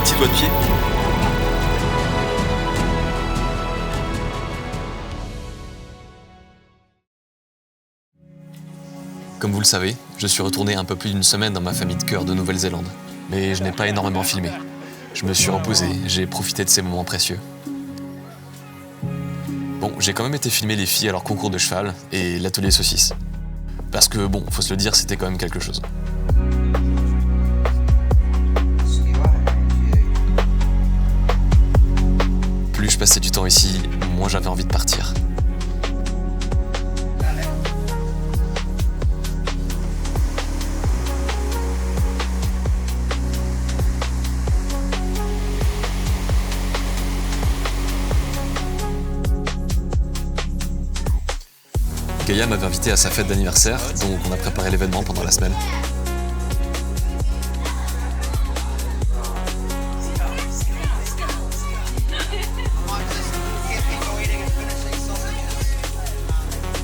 petit doigt de pied. Comme vous le savez, je suis retourné un peu plus d'une semaine dans ma famille de cœur de Nouvelle-Zélande. Mais je n'ai pas énormément filmé. Je me suis reposé, j'ai profité de ces moments précieux. Bon, j'ai quand même été filmer les filles à leur concours de cheval et l'atelier saucisse. Parce que bon, faut se le dire, c'était quand même quelque chose. Plus je passais du temps ici, moins j'avais envie de partir. Gaïa m'avait invité à sa fête d'anniversaire, donc on a préparé l'événement pendant la semaine.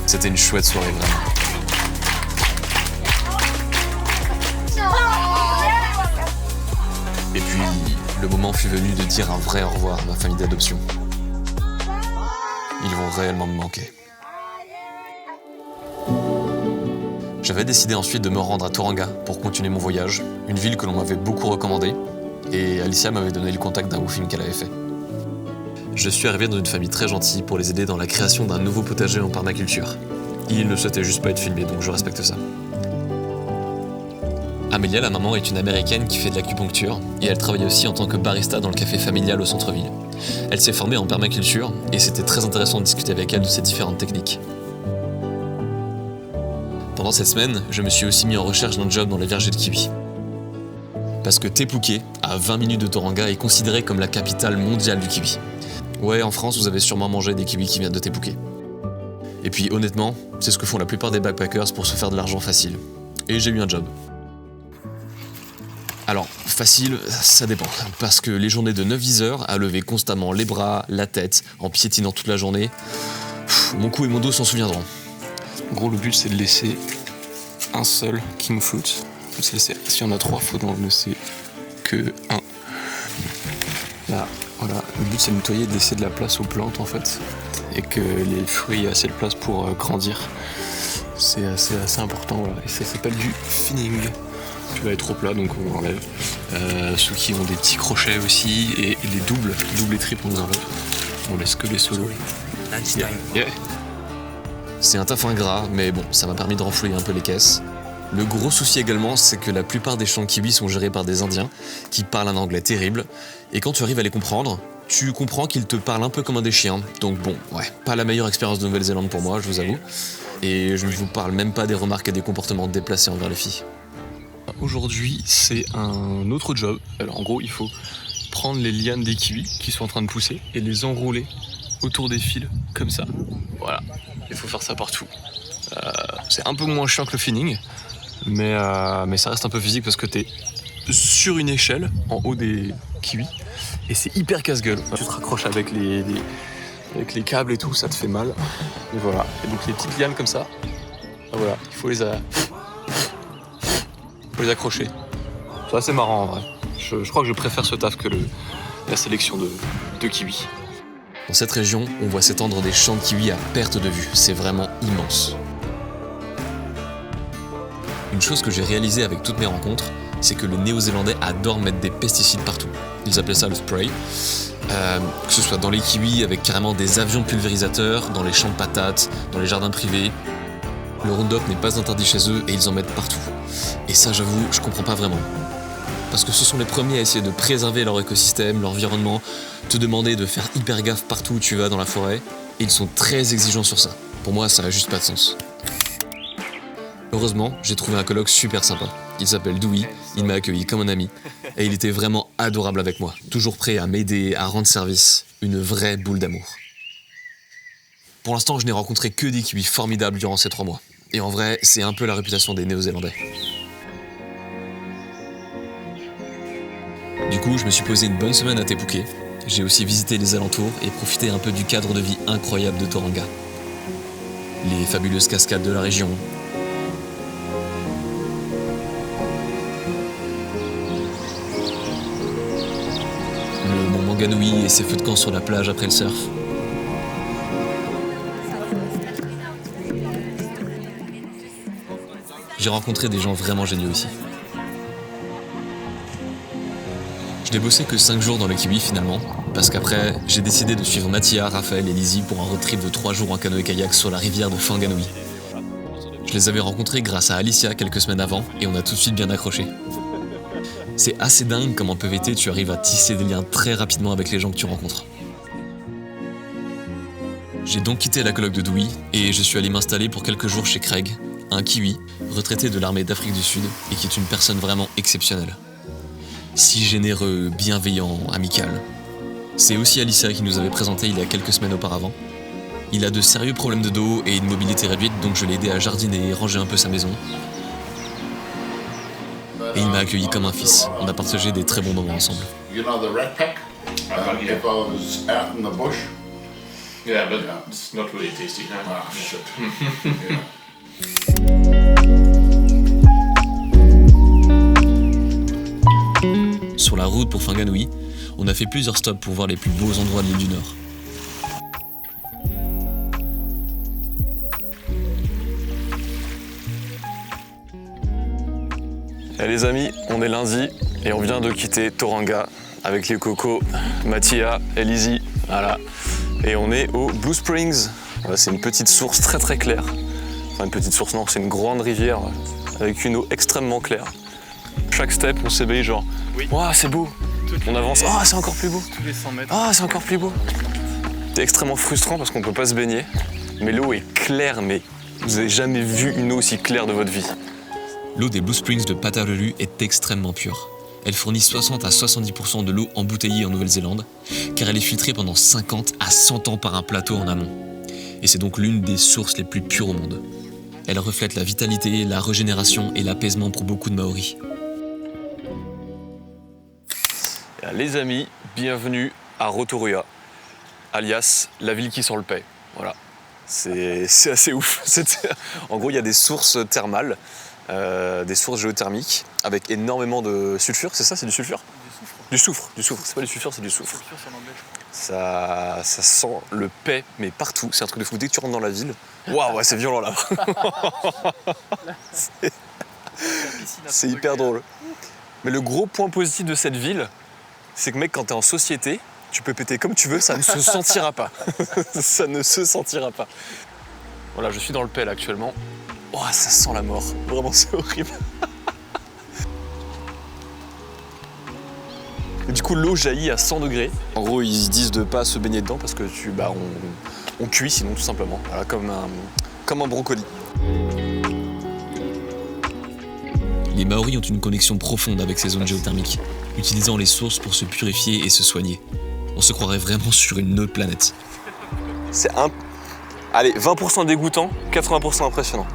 C'était une chouette soirée, vraiment. Et puis, le moment fut venu de dire un vrai au revoir à ma famille d'adoption. Ils vont réellement me manquer. J'avais décidé ensuite de me rendre à Tauranga pour continuer mon voyage, une ville que l'on m'avait beaucoup recommandée, et Alicia m'avait donné le contact d'un woofing qu'elle avait fait. Je suis arrivé dans une famille très gentille pour les aider dans la création d'un nouveau potager en permaculture. Ils ne souhaitaient juste pas être filmés, donc je respecte ça. Amélia, la maman, est une américaine qui fait de l'acupuncture, et elle travaille aussi en tant que barista dans le café familial au centre-ville. Elle s'est formée en permaculture, et c'était très intéressant de discuter avec elle de ces différentes techniques. Pendant cette semaine, je me suis aussi mis en recherche d'un job dans les vergers de kiwi. Parce que Te Puke, à 20 minutes de Tauranga, est considérée comme la capitale mondiale du kiwi. Ouais, en France, vous avez sûrement mangé des kiwis qui viennent de Te Puke. Et puis honnêtement, c'est ce que font la plupart des backpackers pour se faire de l'argent facile. Et j'ai eu un job. Alors, facile, ça dépend. Parce que les journées de 9-10 heures, à lever constamment les bras, la tête, en piétinant toute la journée, mon cou et mon dos s'en souviendront. En gros, le but, c'est de laisser un seul king fruit. S'il y en a 3, il faut n'en laisser que un. Là, voilà. Le but, c'est de nettoyer et de laisser de la place aux plantes, en fait. Et que les fruits aient assez de place pour grandir. C'est assez important, voilà. Et ça s'appelle du finning. Tu vas être trop plat, donc on l'enlève. Ceux qui ont des petits crochets aussi, et les doubles et triples, on les enlève. On laisse que les solos. Yeah. C'est un taf ingrat, mais bon, ça m'a permis de renflouer un peu les caisses. Le gros souci également, c'est que la plupart des champs de kiwis sont gérés par des Indiens qui parlent un anglais terrible. Et quand tu arrives à les comprendre, tu comprends qu'ils te parlent un peu comme un des chiens. Donc bon, ouais, pas la meilleure expérience de Nouvelle-Zélande pour moi, je vous avoue. Et je ne vous parle même pas des remarques et des comportements déplacés envers les filles. Aujourd'hui, c'est un autre job. Alors en gros, il faut prendre les lianes des kiwis qui sont en train de pousser et les enrouler autour des fils, comme ça. Voilà, il faut faire ça partout. C'est un peu moins chiant que le finning, mais ça reste un peu physique parce que t'es sur une échelle en haut des kiwis et c'est hyper casse-gueule. Tu te raccroches avec les câbles et tout, ça te fait mal. Et voilà, et donc les petites lianes comme ça, voilà, il faut les accrocher. C'est assez marrant en vrai. Je crois que je préfère ce taf que la sélection de kiwis. Dans cette région, on voit s'étendre des champs de kiwis à perte de vue. C'est vraiment immense. Une chose que j'ai réalisée avec toutes mes rencontres, c'est que les Néo-Zélandais adorent mettre des pesticides partout. Ils appelaient ça le spray. Que ce soit dans les kiwis avec carrément des avions pulvérisateurs, dans les champs de patates, dans les jardins privés. Le Roundup n'est pas interdit chez eux et ils en mettent partout. Et ça, j'avoue, je comprends pas vraiment. Parce que ce sont les premiers à essayer de préserver leur écosystème, leur environnement, te demander de faire hyper gaffe partout où tu vas dans la forêt, et ils sont très exigeants sur ça. Pour moi, ça n'a juste pas de sens. Heureusement, j'ai trouvé un coloc super sympa. Il s'appelle Dewey, il m'a accueilli comme un ami, et il était vraiment adorable avec moi, toujours prêt à m'aider, à rendre service, une vraie boule d'amour. Pour l'instant, je n'ai rencontré que des kiwis formidables durant ces 3 mois. Et en vrai, c'est un peu la réputation des Néo-Zélandais. Du coup, je me suis posé une bonne semaine à Te Puke. J'ai aussi visité les alentours et profité un peu du cadre de vie incroyable de Tauranga. Les fabuleuses cascades de la région, Fanganui et ses feux de camp sur la plage après le surf. J'ai rencontré des gens vraiment géniaux ici. Je n'ai bossé que 5 jours dans le Kiwi finalement, parce qu'après, j'ai décidé de suivre Mathia, Raphaël et Lizzie pour un road trip de 3 jours en canoë-kayak sur la rivière de Fanganui. Je les avais rencontrés grâce à Alicia quelques semaines avant et on a tout de suite bien accroché. C'est assez dingue comme en PVT tu arrives à tisser des liens très rapidement avec les gens que tu rencontres. J'ai donc quitté la coloc de Douy et je suis allé m'installer pour quelques jours chez Craig, un Kiwi, retraité de l'armée d'Afrique du Sud et qui est une personne vraiment exceptionnelle. Si généreux, bienveillant, amical. C'est aussi Alicia qui nous avait présenté il y a quelques semaines auparavant. Il a de sérieux problèmes de dos et une mobilité réduite, donc je l'ai aidé à jardiner et ranger un peu sa maison. Et il m'a accueilli comme un fils. On a partagé des très bons moments ensemble. You know the red pack? It was out in the bush. Yeah, but it's not really tasty. Ah, shit. Yeah. Sur la route pour Fanganui, on a fait plusieurs stops pour voir les plus beaux endroits de l'île du Nord. Et les amis, on est lundi et on vient de quitter Tauranga avec les cocos, Mathia et Lizzie. Voilà. Et on est au Blue Springs. Voilà, c'est une petite source très très claire. Enfin une petite source, non, c'est une grande rivière avec une eau extrêmement claire. Chaque step, on s'éveille genre, waouh, c'est beau. On avance, ah, c'est encore plus beau. Tous les 100 mètres. Ah, c'est encore plus beau. C'est extrêmement frustrant parce qu'on peut pas se baigner. Mais l'eau est claire, mais vous avez jamais vu une eau aussi claire de votre vie. L'eau des Blue Springs de Pataruru est extrêmement pure. Elle fournit 60 à 70% de l'eau embouteillée en Nouvelle-Zélande, car elle est filtrée pendant 50 à 100 ans par un plateau en amont. Et c'est donc l'une des sources les plus pures au monde. Elle reflète la vitalité, la régénération et l'apaisement pour beaucoup de Maoris. Les amis, bienvenue à Rotorua, alias la ville qui sent le paix. Voilà, c'est assez ouf. En gros, il y a des sources thermales, des sources géothermiques avec énormément de sulfure. C'est ça, c'est du sulfure ? Du soufre. C'est pas du sulfure, c'est du soufre. Ça sent le paix, mais partout. C'est un truc de fou. Dès que tu rentres dans la ville, waouh, ouais, c'est violent là. C'est hyper drôle. Mais le gros point positif de cette ville, c'est que mec, quand t'es en société, tu peux péter comme tu veux, ça ne se sentira pas. Ça ne se sentira pas. Voilà, je suis dans le Pell actuellement. Oh, ça sent la mort. Vraiment, c'est horrible. Et du coup, l'eau jaillit à 100 degrés. En gros, ils disent de pas se baigner dedans parce que on cuit sinon, tout simplement. Voilà, comme un brocoli. Les Maoris ont une connexion profonde avec ces zones géothermiques, utilisant les sources pour se purifier et se soigner. On se croirait vraiment sur une autre planète. C'est Allez, 20% dégoûtant, 80% impressionnant.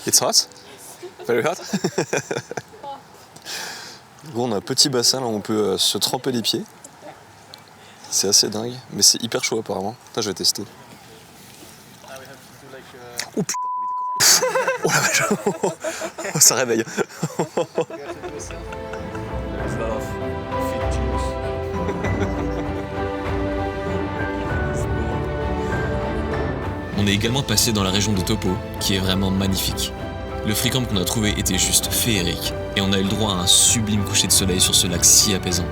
It's hot? Very hot? Gros, on a un petit bassin là où on peut se tremper les pieds. C'est assez dingue, mais c'est hyper chaud apparemment. Putain, je vais tester. Oh putain, oui d'accord. Oh la vache. Oh, ça réveille. On est également passé dans la région de Topo, qui est vraiment magnifique. Le free camp qu'on a trouvé était juste féerique, et on a eu le droit à un sublime coucher de soleil sur ce lac si apaisant.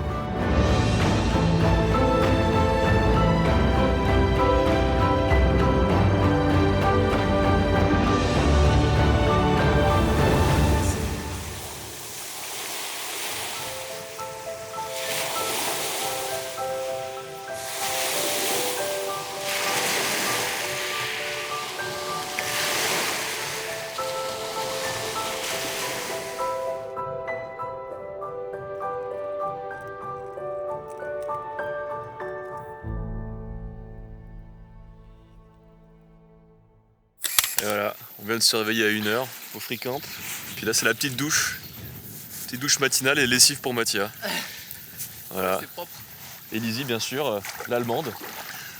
Et voilà, on vient de se réveiller à 1h au free camp. Puis là c'est la petite douche matinale et lessive pour Mathia. Voilà. C'est propre. Et Lizzie bien sûr, l'allemande,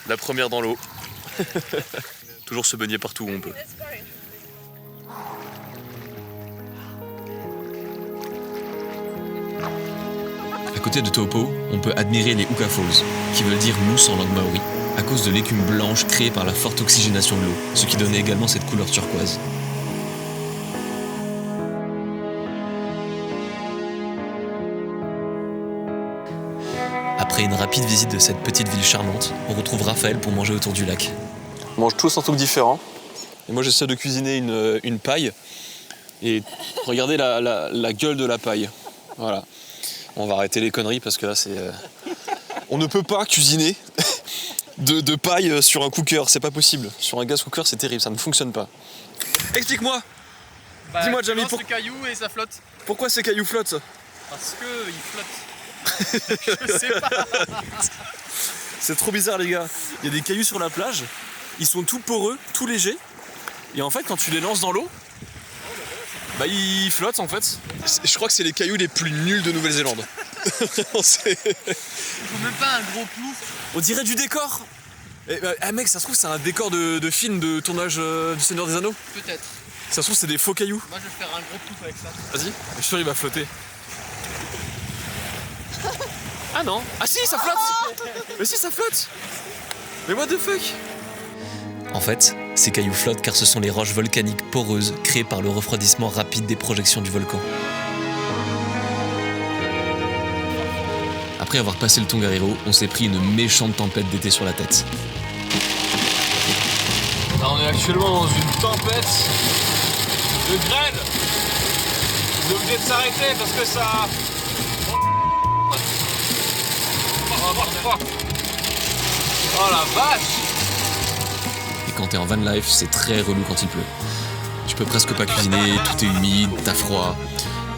la première dans l'eau. Toujours se baigner partout où on peut. À côté de Taupo, on peut admirer les Huka Falls, qui veulent dire mousse en langue maori, à cause de l'écume blanche créée par la forte oxygénation de l'eau, ce qui donnait également cette couleur turquoise. Après une rapide visite de cette petite ville charmante, on retrouve Raphaël pour manger autour du lac. On mange tous un truc différent. Et moi j'essaie de cuisiner une paille. Et regardez la gueule de la paille. Voilà. On va arrêter les conneries parce que là c'est... On ne peut pas cuisiner de paille sur un cooker, c'est pas possible. Sur un gas cooker c'est terrible, ça ne fonctionne pas. Explique-moi. Dis-moi Jamie, le caillou et ça flotte. pourquoi ces cailloux flottent? Parce que il flotte. Je sais pas. C'est trop bizarre les gars. Il y a des cailloux sur la plage, ils sont tout poreux, tout légers. Et en fait quand tu les lances dans l'eau, bah ils flottent en fait. Je crois que c'est les cailloux les plus nuls de Nouvelle-Zélande. Il faut même pas un gros plouf. On dirait du décor. Mec, ça se trouve c'est un décor de film de tournage du Seigneur des Anneaux. Peut-être. Ça se trouve c'est des faux cailloux. Moi je vais faire un gros plouf avec ça. Vas-y, je suis sûr il va flotter. Ah non. Ah si, ça flotte. Mais si, ça flotte. Mais what the fuck. En fait, ces cailloux flottent car ce sont les roches volcaniques poreuses créées par le refroidissement rapide des projections du volcan. Après avoir passé le Tongariro, on s'est pris une méchante tempête d'été sur la tête. Là, on est actuellement dans une tempête de grêle. On est obligé de s'arrêter parce que ça... Oh la vache. Et quand t'es en van life, c'est très relou quand il pleut. Tu peux presque pas cuisiner, tout est humide, t'as froid.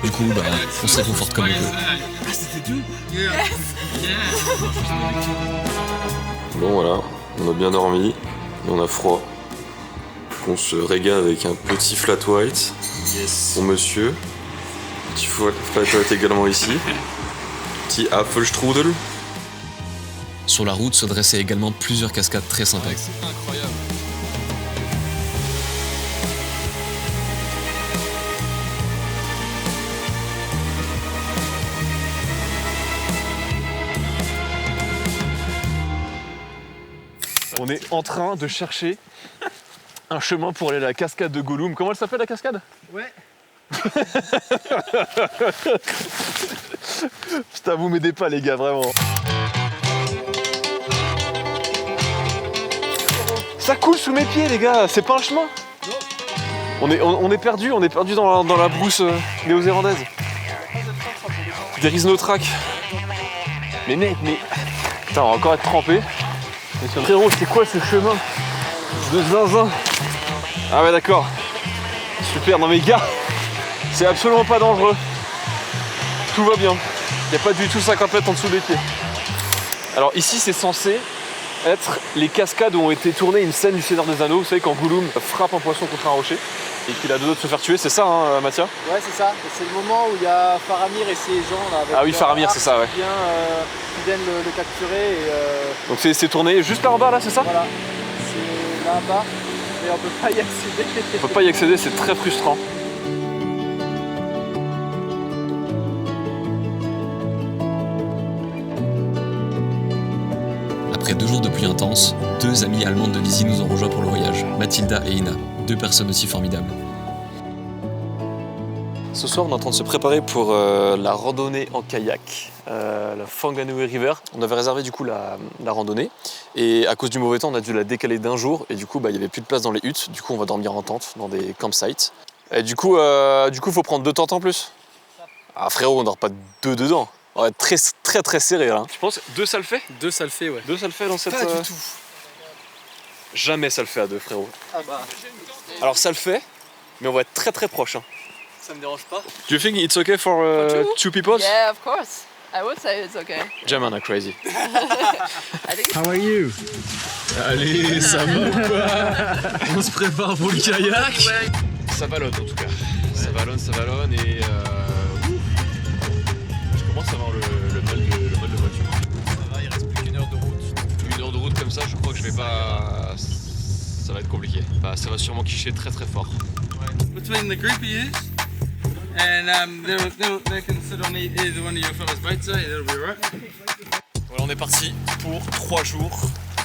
Du coup, bah, on se réconforte comme on peut. Bon voilà, on a bien dormi, et on a froid. On se régale avec un petit flat white pour monsieur. Petit flat white également ici. Petit Apfelstrudel. Sur la route se dressaient également plusieurs cascades très sympas. C'est incroyable. On est en train de chercher un chemin pour aller à la cascade de Gollum. Comment elle s'appelle la cascade? Ouais. Putain, vous m'aidez pas les gars, vraiment. Ça coule sous mes pieds les gars, c'est pas un chemin. On est perdu dans la brousse néo-zélandaise. There is no track. Mais mec, putain, on va encore être trempé. Frérot, c'est quoi ce chemin de zinzin? Ah ouais d'accord. Super, non mais gars, c'est absolument pas dangereux. Tout va bien. Il n'y a pas du tout 50 mètres en dessous des pieds. Alors ici c'est censé être les cascades où ont été tournées une scène du Seigneur des Anneaux. Vous savez quand Gollum frappe un poisson contre un rocher et qu'il a deux doigts de se faire tuer, c'est ça hein Mathia? Ouais c'est ça. C'est le moment où il y a Faramir et ses gens là. Avec ah oui Faramir c'est ça ouais. Qui viennent le capturer et... Donc c'est tourné juste là en bas là c'est ça? Voilà. C'est là-bas. Mais on peut pas y accéder. On peut pas y accéder, c'est très frustrant. Après 2 jours de pluie intense, 2 amies allemandes de Lizzie nous ont rejoints pour le voyage, Mathilda et Ina, 2 personnes aussi formidables. Ce soir, on est en train de se préparer pour la randonnée en kayak, la Whanganui River. On avait réservé du coup la randonnée et à cause du mauvais temps, on a dû la décaler d'1 jour et du coup, il n'y avait plus de place dans les huttes. Du coup, on va dormir en tente dans des campsites. Et du coup, faut prendre 2 tentes en plus. Ah frérot, on dort pas 2 dedans. On va être très serré là. Tu penses 2 ça le fait? 2 ça le fait ouais. 2 ça le fait dans cette... Pas du tout. Jamais ça le fait à 2 frérot. Ah bah. Alors ça le fait, mais on va être très proche. Hein. Ça me dérange pas. Do you think it's okay for 2 people? Yeah, of course. I would say it's okay. German are crazy. I think How are you? Allez, ça va ou quoi? On se prépare pour le kayak. Ça ballonne en tout cas. Ça ballonne et je commence à avoir le mal de voiture. Ça va, il reste plus qu'1 heure de route. 1 heure de route comme ça, je crois que je vais pas Ça va être compliqué. Bah, ça va sûrement quicher très très fort. Between the group of you, and they can sit on either one of your fellas' boats, so it'll be alright. Voilà, on est parti pour 3 jours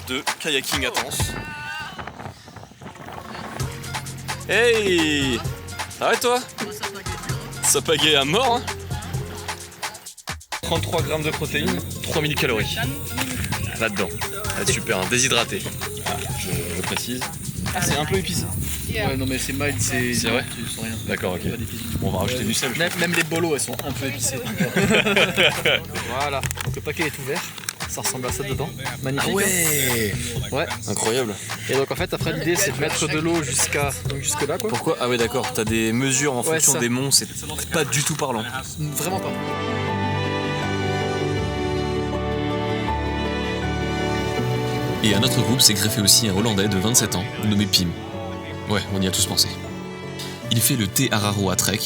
de kayaking intense. Hey! Arrête toi! Ça pagaie à mort, hein? 33 grammes de protéines, 3000 calories. Là-dedans. Ah, super, hein, déshydraté. Ah, je précise. Ah, c'est un peu épicé. Ouais, non mais c'est mild, c'est vrai. Tu sens rien. D'accord, ok. Pas d'épicé. Bon, on va rajouter du sel. Même les bolos, elles sont un peu épicées. Voilà, donc le paquet est ouvert. Ça ressemble à ça dedans. Magnifique. Ah ouais! Ouais. Incroyable. Et donc en fait après l'idée c'est de mettre de l'eau jusque là quoi. Pourquoi? Ah ouais, d'accord. T'as des mesures en fonction ça. des monts, c'est pas du tout parlant. Vraiment pas. Et à notre groupe s'est greffé aussi un Hollandais de 27 ans, nommé Pim. Ouais, on y a tous pensé. Il fait le thé Araro à Trek.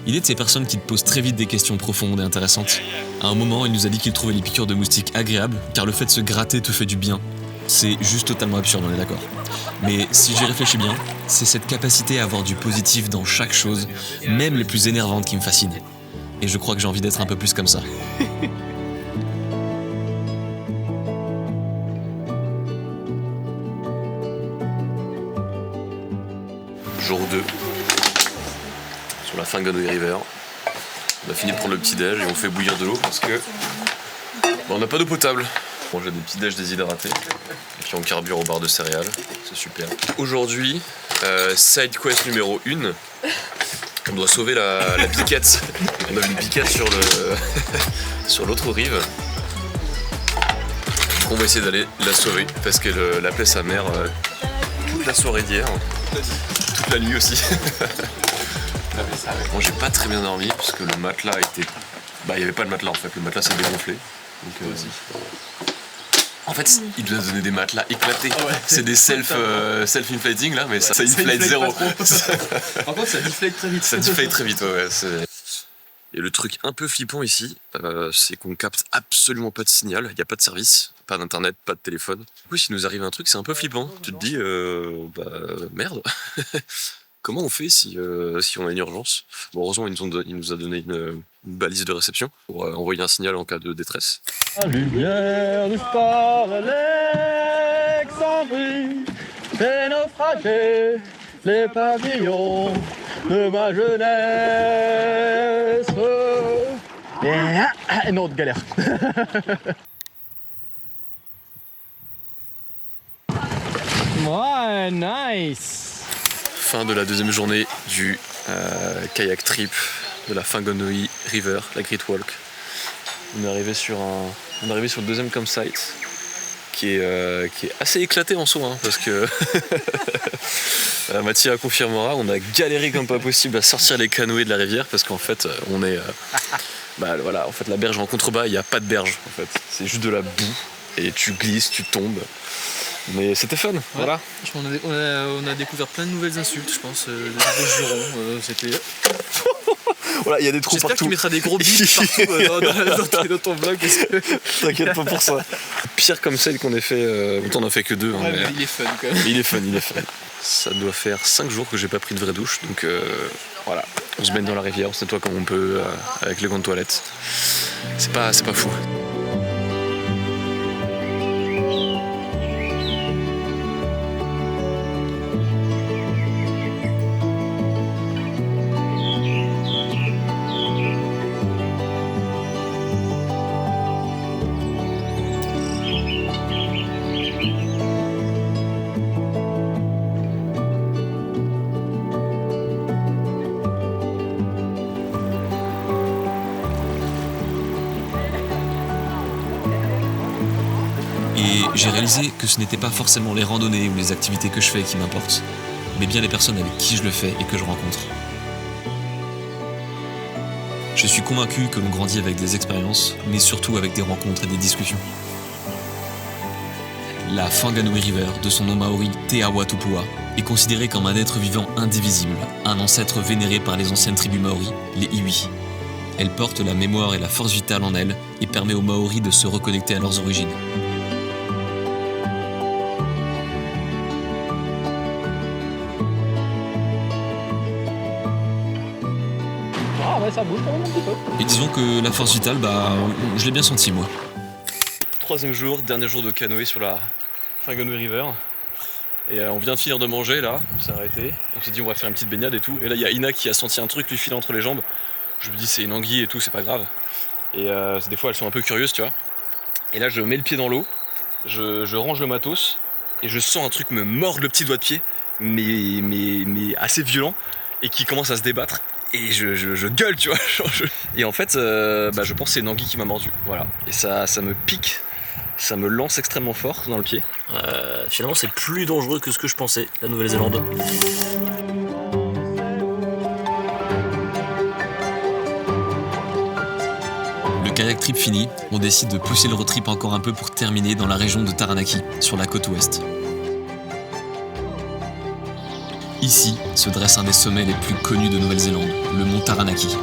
Il est de ces personnes qui te posent très vite des questions profondes et intéressantes. À un moment, il nous a dit qu'il trouvait les piqûres de moustiques agréables, car le fait de se gratter te fait du bien. C'est juste totalement absurde, on est d'accord. Mais si j'y réfléchis bien, c'est cette capacité à avoir du positif dans chaque chose, même les plus énervantes, qui me fascine. Et je crois que j'ai envie d'être un peu plus comme ça. Jour 2, sur la Whanganui River. On a fini de prendre le petit-déj et on fait bouillir de l'eau parce que on n'a pas d'eau potable. On mange des petits-déj déshydratés et puis on carbure au bar de céréales, c'est super. Aujourd'hui, side quest numéro 1, on doit sauver la piquette. On avait une piquette sur sur l'autre rive. On va essayer d'aller la sauver parce qu'elle appelait sa mère toute la soirée d'hier. Toute la nuit aussi. Bon, j'ai pas très bien dormi parce que le matelas était. Bah, il y avait pas de matelas en fait, le matelas s'est dégonflé. Donc, en fait, il nous a donné des matelas éclatés. Ouais, c'est des self-inflating là, mais ça inflate zéro. Par contre ça deflate très vite. Ça deflate très vite, ouais. Et le truc un peu flippant ici, c'est qu'on capte absolument pas de signal, il n'y a pas de service, pas d'internet, pas de téléphone. Du coup, s'il nous arrive un truc, c'est un peu flippant. Tu te dis, merde, comment on fait si on a une urgence? Bon, heureusement, il nous a donné une balise de réception pour envoyer un signal en cas de détresse. La lumière du phare Alexandrie fait naufrager les pavillons de ma jeunesse. Et non, de galère. Ouais, nice. Fin de la deuxième journée du kayak trip de la Whanganui River, la Great Walk. On est arrivé sur le deuxième campsite qui est assez éclaté en soi, hein, parce que Mathia confirmera, on a galéré comme pas possible à sortir les canoës de la rivière parce qu'en fait on est voilà, en fait la berge en contrebas, il n'y a pas de berge en fait, c'est juste de la boue et tu glisses, tu tombes. Mais c'était fun, ouais. Voilà. On a découvert plein de nouvelles insultes, je pense, des nouveaux jurons, c'était... Voilà, il y a des trous J'espère partout. que tu mettras des gros bips partout dans ton vlog. T'inquiète pas pour ça. Pire comme celle qu'on a fait, on en a fait que 2. Hein, ouais, mais il est fun quand même. Il est fun. Ça doit faire 5 jours que j'ai pas pris de vraie douche, donc voilà. On se baigne dans la rivière, on se nettoie comme on peut avec les gants de toilette. C'est pas fou. Et j'ai réalisé que ce n'était pas forcément les randonnées ou les activités que je fais qui m'importent, mais bien les personnes avec qui je le fais et que je rencontre. Je suis convaincu que l'on grandit avec des expériences, mais surtout avec des rencontres et des discussions. La Whanganui River, de son nom maori Te Awa Tupua, est considérée comme un être vivant indivisible, un ancêtre vénéré par les anciennes tribus maoris, les Iwi. Elle porte la mémoire et la force vitale en elle et permet aux Maoris de se reconnecter à leurs origines. ça bouge quand même un petit peu. Et disons que la force vitale, bah, je l'ai bien senti moi. Troisième jour, dernier jour de canoë sur la Whanganui River. Et on vient de finir de manger là, on s'est arrêté, on s'est dit on va faire une petite baignade et tout. Et là il y a Ina qui a senti un truc lui filer entre les jambes. Je me dis c'est une anguille et tout, c'est pas grave. Et des fois elles sont un peu curieuses, tu vois. Et là je mets le pied dans l'eau, je range le matos et je sens un truc me mordre le petit doigt de pied, mais assez violent, et qui commence à se débattre. Et je gueule, tu vois. Et en fait, je pense que c'est une anguille qui m'a mordu. Voilà. Et ça me pique. Ça me lance extrêmement fort dans le pied. Finalement, c'est plus dangereux que ce que je pensais, la Nouvelle-Zélande. Le kayak trip fini, on décide de pousser le road trip encore un peu pour terminer dans la région de Taranaki, sur la côte ouest. Ici se dresse un des sommets les plus connus de Nouvelle-Zélande, le mont Taranaki.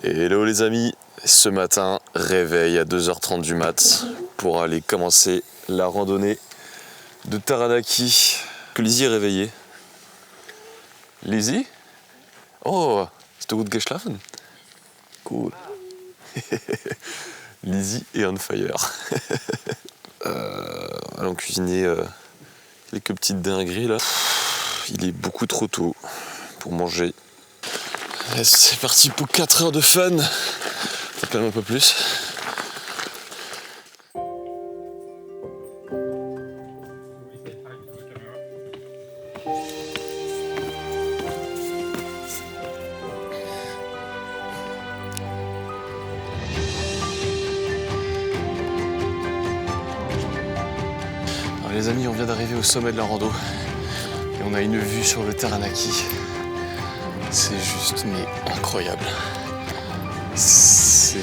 Hello les amis, ce matin, réveil à 2h30 du mat pour aller commencer la randonnée de Taranaki. Que Lizzie est réveillée. Lizzie? Oh, hast du gut geschlafen? Cool. Lizzie est on fire. Allons cuisiner quelques petites dingueries là. Il est beaucoup trop tôt pour manger. C'est parti pour 4 heures de fun. Peut-être même un peu plus. Alors les amis, on vient d'arriver au sommet de la rando et on a une vue sur le Taranaki. C'est juste, mais incroyable. C'est...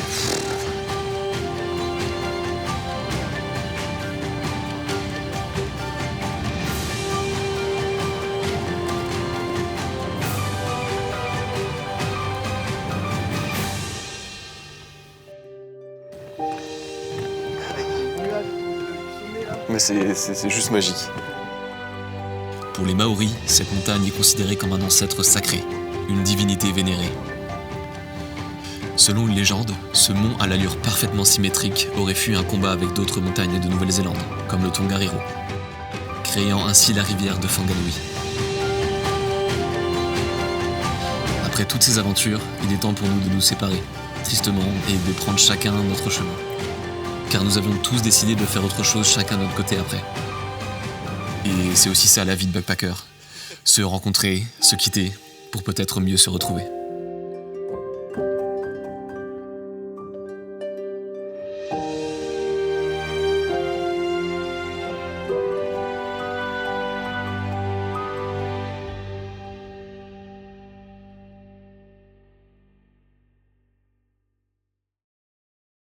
Mais c'est juste magique. Pour les Maoris, cette montagne est considérée comme un ancêtre sacré, une divinité vénérée. Selon une légende, ce mont à l'allure parfaitement symétrique aurait fui un combat avec d'autres montagnes de Nouvelle-Zélande, comme le Tongariro, créant ainsi la rivière de Whanganui. Après toutes ces aventures, il est temps pour nous de nous séparer, tristement, et de prendre chacun notre chemin. Car nous avions tous décidé de faire autre chose chacun de notre côté après. Et c'est aussi ça la vie de backpacker. Se rencontrer, se quitter, pour peut-être mieux se retrouver.